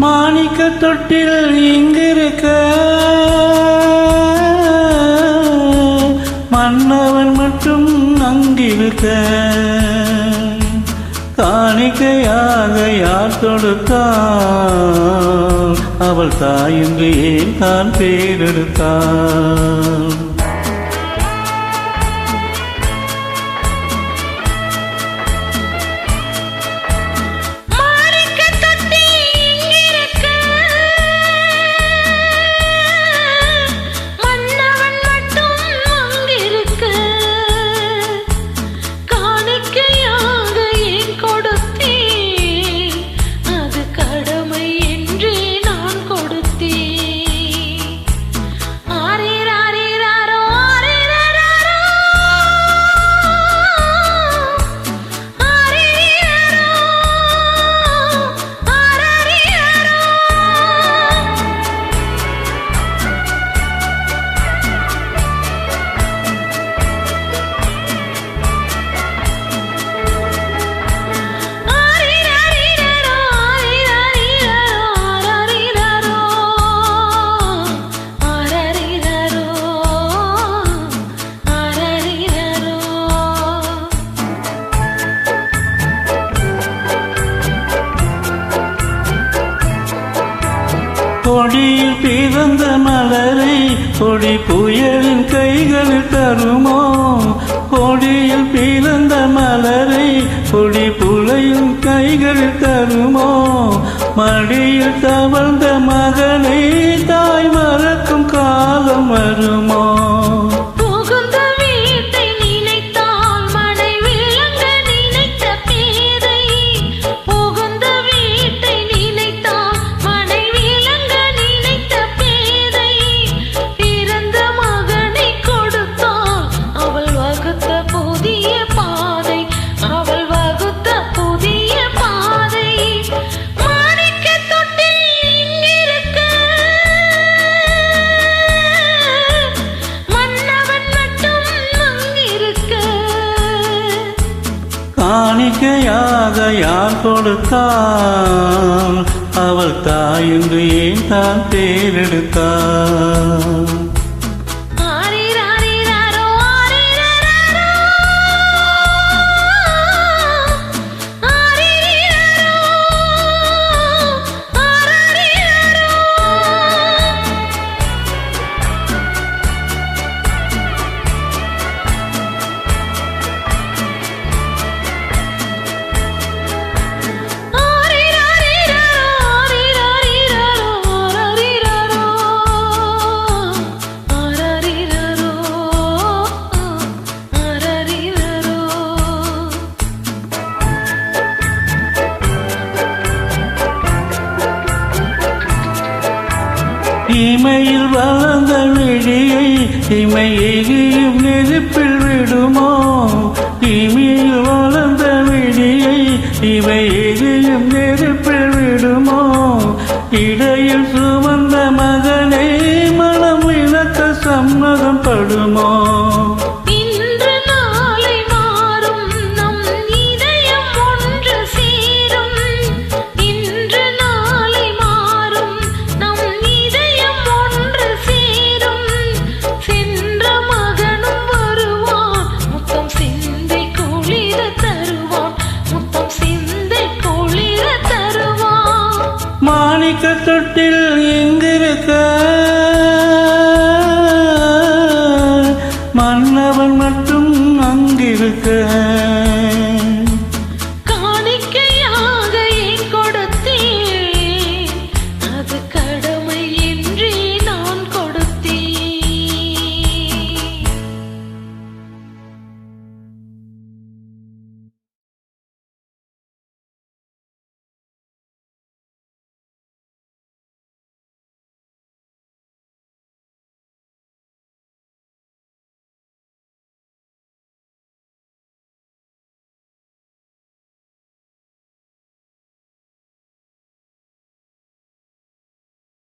மாணிக்க தொட்டில் இங்கிருக்க மன்னவன் மட்டும் அங்கிருக்க காணிக்கையாக யார் கொடுத்தாள் அவள் தாயென்று ஏன் தான் பேரெடுத்தாள் கொடியில் பிறந்த மலரை கொடி புயலின் கைகளில் தருமோ கொடியில் பிறந்த மலரை கொடி புயலின் கைகளில் தருமோ மடியில் தவழ்ந்த மகனை தாய் மறக்கும் காலம் வருமோ காணிக்கையாக யார் கொடுத்தாள் அவள் தாயென்று ஏன் தான் பேரெடுத்தாள் இமையில் வளர்ந்த விழியை இமை எரியும் நெருப்பில் விடுமோ இமையில் வளர்ந்த விழியை இமை எரியும்